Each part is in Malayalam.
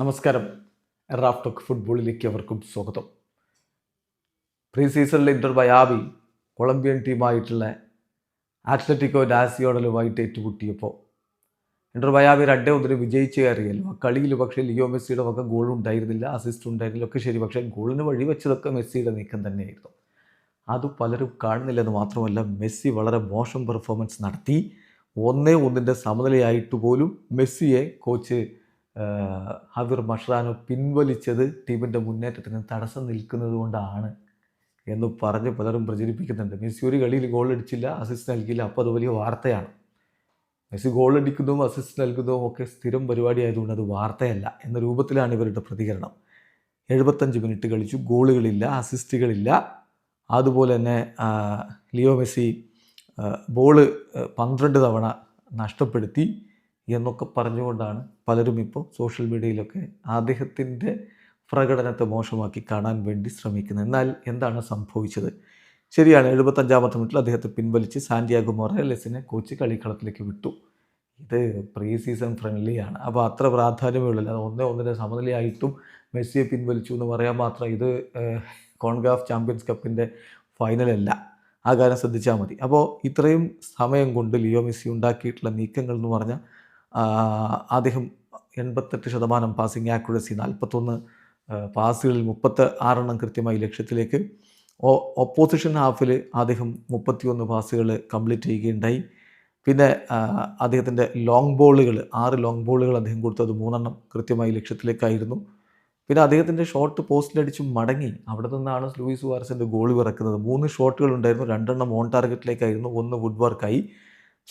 നമസ്കാരം. റാഫ് ടോക്ക് ഫുട്ബോളിലേക്ക് അവർക്കും സ്വാഗതം. പ്രീ സീസണിൽ ഇന്റർ മയാമി കൊളംബിയൻ ടീമായിട്ടുള്ള അത്ലറ്റിക്കോ നാസിയോണലുമായിട്ട് ഏറ്റുമുട്ടിയപ്പോൾ ഇന്റർ മയാമി 2-1 വിജയിച്ച് കയറിയല്ലോ. ആ കളിയിൽ പക്ഷേ ലിയോ മെസ്സിയുടെ വക ഗോൾ ഉണ്ടായിരുന്നില്ല, അസിസ്റ്റ് ഉണ്ടായിരുന്നില്ല, ഒക്കെ ശരി. പക്ഷേ ഗോളിന് വഴിവെച്ചതൊക്കെ മെസ്സിയുടെ നീക്കം തന്നെയായിരുന്നു. അത് പലരും കാണുന്നില്ലെന്ന് മാത്രമല്ല, മെസ്സി വളരെ മോശം പെർഫോമൻസ് നടത്തി. 1-1 സമനിലയായിട്ട് പോലും മെസ്സിയെ കോച്ച് ഹവിർ മഷ്റാനോ പിൻവലിച്ചത് ടീമിൻ്റെ മുന്നേറ്റത്തിന് തടസ്സം നിൽക്കുന്നത് കൊണ്ടാണ് എന്ന് പറഞ്ഞ് പലരും പ്രചരിപ്പിക്കുന്നുണ്ട്. മെസ്സി ഒരു കളിയിൽ ഗോൾ അടിച്ചില്ല, അസിസ്റ്റ് നൽകിയില്ല, അപ്പോൾ അത് വലിയ വാർത്തയാണ്. മെസ്സി ഗോൾ അടിക്കുന്നതും അസിസ്റ്റ് നൽകുന്നതും ഒക്കെ സ്ഥിരം പരിപാടി ആയതുകൊണ്ട് അത് വാർത്തയല്ല എന്ന രൂപത്തിലാണ് ഇവരുടെ പ്രതികരണം. 75 മിനിറ്റ് കളിച്ചു, ഗോളുകളില്ല, അസിസ്റ്റുകളില്ല. അതുപോലെ തന്നെ ലിയോ മെസ്സി ബോള് 12 തവണ നഷ്ടപ്പെടുത്തി എന്നൊക്കെ പറഞ്ഞുകൊണ്ടാണ് പലരും ഇപ്പോൾ സോഷ്യൽ മീഡിയയിലൊക്കെ അദ്ദേഹത്തിൻ്റെ പ്രകടനത്തെ മോശമാക്കി കാണാൻ വേണ്ടി ശ്രമിക്കുന്നത്. എന്നാൽ എന്താണ് സംഭവിച്ചത്? ശരിയാണ്, 75-ാമത്തെ മിനിറ്റിൽ അദ്ദേഹത്തെ പിൻവലിച്ച് സാന്റിയാഗോ മൊറേലസിനെ കോച്ച് കളിക്കളത്തിലേക്ക് വിട്ടു. ഇത് പ്രീ സീസൺ ഫ്രണ്ട്ലിയാണ്, അപ്പോൾ അത്ര പ്രാധാന്യമേ ഉള്ളൂ. അത് 1-1 സമനിലയായിട്ടും മെസ്സിയെ പിൻവലിച്ചു എന്ന് പറയാൻ മാത്രം ഇത് കോൺകാഫ് ചാമ്പ്യൻസ് കപ്പിൻ്റെ ഫൈനലല്ല. ആ കാര്യം ശ്രദ്ധിച്ചാൽ മതി. അപ്പോൾ ഇത്രയും സമയം കൊണ്ട് ലിയോ മെസ്സി ഉണ്ടാക്കിയിട്ടുള്ള നീക്കങ്ങൾ എന്ന് പറഞ്ഞാൽ അദ്ദേഹം 88% പാസിംഗ് ആക്യുറസി, 41 പാസുകളിൽ 36 കൃത്യമായി ലക്ഷ്യത്തിലേക്ക്. ഓപ്പോസിഷൻ ഹാഫിൽ അദ്ദേഹം 31 പാസുകൾ കംപ്ലീറ്റ് ചെയ്യുകയുണ്ടായി. പിന്നെ അദ്ദേഹത്തിൻ്റെ ലോങ് ബോളുകൾ 6 ലോങ് ബോളുകൾ അദ്ദേഹം കൊടുത്തത് 3 കൃത്യമായി ലക്ഷ്യത്തിലേക്കായിരുന്നു. പിന്നെ അദ്ദേഹത്തിൻ്റെ ഷോട്ട് പോസ്റ്റിലടിച്ച് മടങ്ങി. അവിടെ നിന്നാണ് ലൂയിസ് സുവാരസിൻ്റെ ഗോൾ പിറക്കുന്നത്. 3 ഷോട്ടുകൾ ഉണ്ടായിരുന്നു, 2 ഓൺ ടാർഗറ്റിലേക്കായിരുന്നു, 1 വുഡ് വർക്കായി.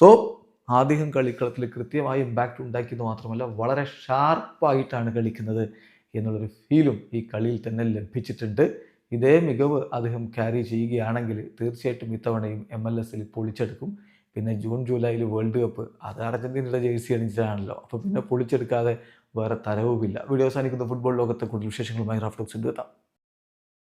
സോ അദ്ദേഹം കളിക്കളത്തിൽ കൃത്യമായി ഇമ്പാക്റ്റ് ഉണ്ടാക്കിയെന്ന് മാത്രമല്ല വളരെ ഷാർപ്പായിട്ടാണ് കളിക്കുന്നത് എന്നുള്ളൊരു ഫീലും ഈ കളിയിൽ തന്നെ ലഭിച്ചിട്ടുണ്ട്. ഇതേ മികവ് അദ്ദേഹം ക്യാരി ചെയ്യുകയാണെങ്കിൽ തീർച്ചയായിട്ടും ഇത്തവണയും MLS പൊളിച്ചെടുക്കും. പിന്നെ ജൂൺ ജൂലൈയിൽ വേൾഡ് കപ്പ്, അത് അർജൻറ്റീനയുടെ ജേഴ്സി അണിഞ്ഞിട്ടാണല്ലോ. അപ്പോൾ പിന്നെ പൊളിച്ചെടുക്കാതെ വേറെ തരവുമില്ല. വീഡിയോ അവസാനിക്കുന്ന ഫുട്ബോൾ ലോകത്തെ കൂടുതൽ വിശേഷങ്ങളുമായി റാഫ് ടോക്സിൽ എത്താം.